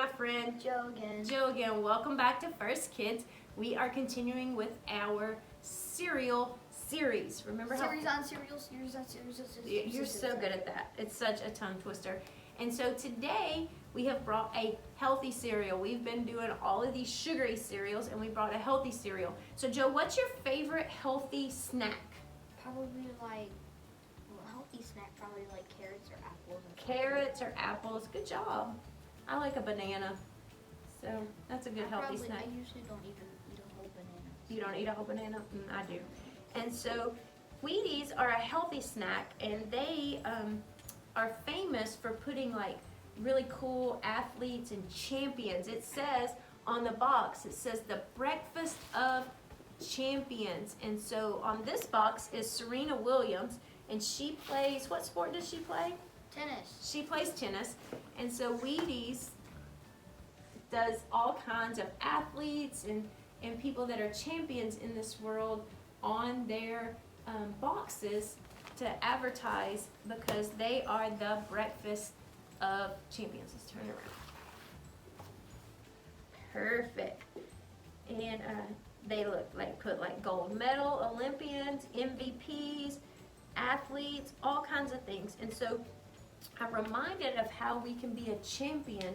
my friend Joe again. Welcome back to First Kids. We are continuing with our cereal series. Remember how series on cereals. You're so good at that. It's such a tongue twister. And so today we have brought a healthy cereal. We've been doing all of these sugary cereals, and we brought a healthy cereal. So Joe, what's your favorite healthy snack? Probably healthy snack. Probably like carrots or apples. Carrots or apples. Good job. I like a banana. So that's a good healthy snack. I usually don't even eat a whole banana. You don't eat a whole banana? I do. And so Wheaties are a healthy snack, and they are famous for putting like really cool athletes and champions. It says on the box, it says the breakfast of champions. And so on this box is Serena Williams, and she plays, what sport does she play? Tennis. She plays tennis. And so Wheaties does all kinds of athletes and people that are champions in this world on their boxes to advertise, because they are the breakfast of champions. Let's turn it around. Perfect. And they put like gold medal, Olympians, MVPs, athletes, all kinds of things. And so I'm reminded of how we can be a champion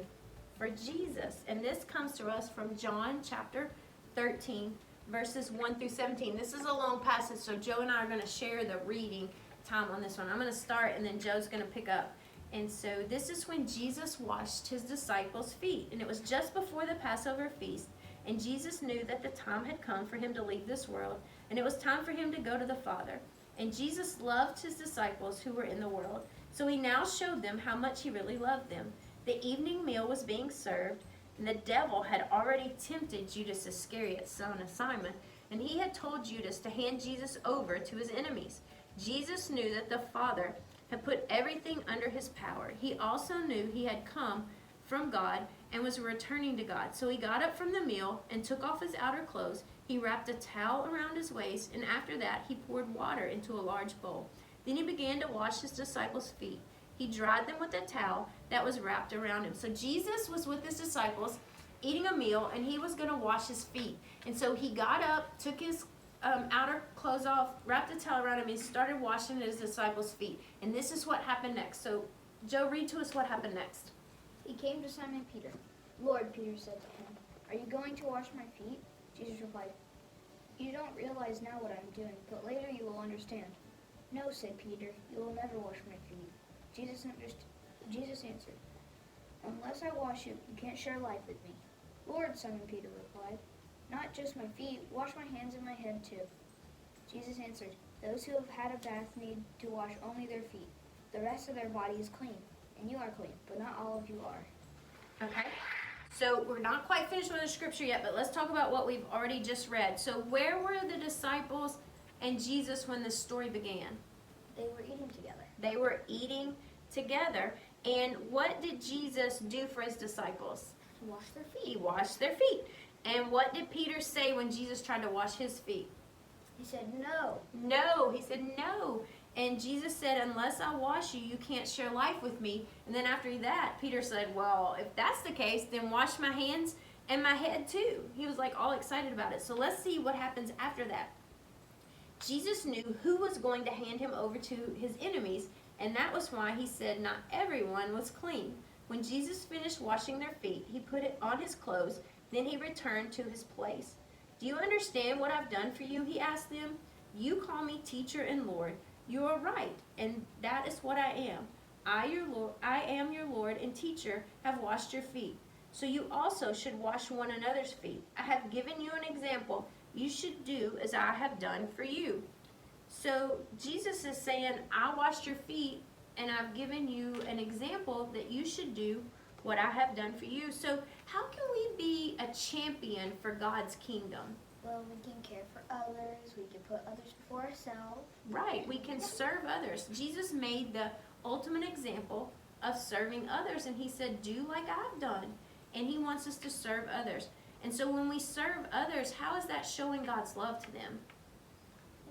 for Jesus. And this comes to us from John chapter 13, verses 1 through 17. This is a long passage, so Joe and I are going to share the reading time on this one. I'm going to start, and then Joe's going to pick up. And so this is when Jesus washed his disciples' feet. And it was just before the Passover feast. And Jesus knew that the time had come for him to leave this world, and it was time for him to go to the Father. And Jesus loved his disciples who were in the world, so he now showed them how much he really loved them. The evening meal was being served, and the devil had already tempted Judas Iscariot, son of Simon, and he had told Judas to hand Jesus over to his enemies. Jesus knew that the Father had put everything under his power. He also knew he had come from God and was returning to God. So he got up from the meal and took off his outer clothes. He wrapped a towel around his waist, and after that he poured water into a large bowl. Then he began to wash his disciples' feet. He dried them with a towel that was wrapped around him. So Jesus was with his disciples eating a meal, and he was going to wash his feet. And so he got up, took his outer clothes off, wrapped a towel around him, and he started washing his disciples' feet. And this is what happened next. So Joe, read to us what happened next. He came to Simon Peter. Lord, Peter said to him, are you going to wash my feet? Jesus replied, you don't realize now what I'm doing, but later you will understand. No, said Peter, you will never wash my feet. Jesus answered, unless I wash you, you can't share life with me. Lord, Simon Peter replied, not just my feet, wash my hands and my head too. Jesus answered, those who have had a bath need to wash only their feet. The rest of their body is clean, and you are clean, but not all of you are. Okay, so we're not quite finished with the scripture yet, but let's talk about what we've already just read. So where were the disciples and Jesus when this story began? They were eating together. They were eating together. And what did Jesus do for his disciples? Wash their feet. He washed their feet. And what did Peter say when Jesus tried to wash his feet? He said, no. No. He said, no. And Jesus said, unless I wash you, you can't share life with me. And then after that, Peter said, well, if that's the case, then wash my hands and my head too. He was like all excited about it. So let's see what happens after that. Jesus knew who was going to hand him over to his enemies, and that was why he said not everyone was clean. When Jesus finished washing their feet, he put it on his clothes. Then he returned to his place. Do you understand what I've done for you? He asked them. You call me teacher and Lord. You are right, and that is what I am. I am your Lord and teacher, have washed your feet. So you also should wash one another's feet. I have given you an example. You should do as I have done for you. So Jesus is saying, I washed your feet, and I've given you an example that you should do what I have done for you. So how can we be a champion for God's kingdom? Well, we can care for others. We can put others before ourselves. Right. We can serve others. Jesus made the ultimate example of serving others, and he said, do like I've done. And he wants us to serve others. And so when we serve others, how is that showing God's love to them?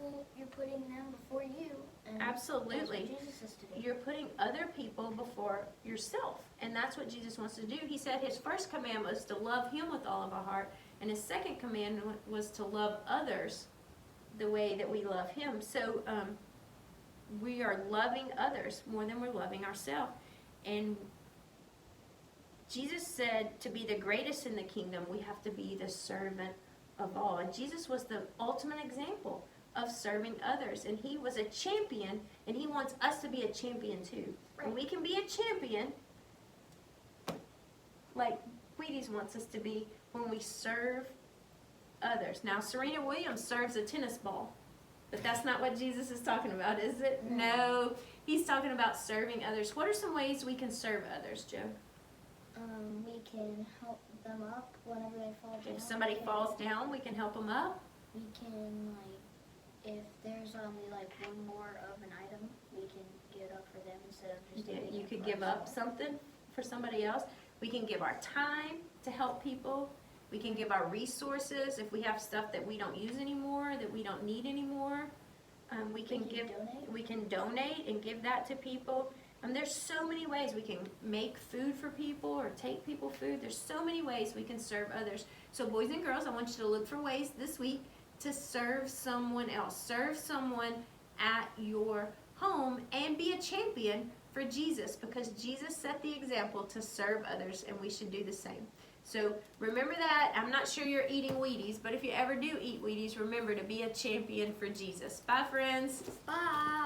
Well, you're putting them before you. And Absolutely. That's what Jesus says to do. You're putting other people before yourself. And that's what Jesus wants to do. He said his first command was to love him with all of our heart. And his second command was to love others the way that we love him. So we are loving others more than we're loving ourselves. And Jesus said to be the greatest in the kingdom, we have to be the servant of all. And Jesus was the ultimate example of serving others. And he was a champion, and he wants us to be a champion too. Right. And we can be a champion like Wheaties wants us to be when we serve others. Now, Serena Williams serves a tennis ball, but that's not what Jesus is talking about, is it? No, he's talking about serving others. What are some ways we can serve others, Joe? We can help them up whenever they fall down. If somebody falls down, we can help them up. We can, if there's only one more of an item, we can give it up for them instead of just giving You it could for give up ourselves. something for somebody else. We can give our time to help people. We can give our resources if we have stuff that we don't use anymore, that we don't need anymore. We can donate. We can donate and give that to people. There's so many ways we can make food for people or take people food. There's so many ways we can serve others. So boys and girls, I want you to look for ways this week to serve someone else. Serve someone at your home and be a champion for Jesus, because Jesus set the example to serve others, and we should do the same. So remember that. I'm not sure you're eating Wheaties, but if you ever do eat Wheaties, remember to be a champion for Jesus. Bye, friends. Bye.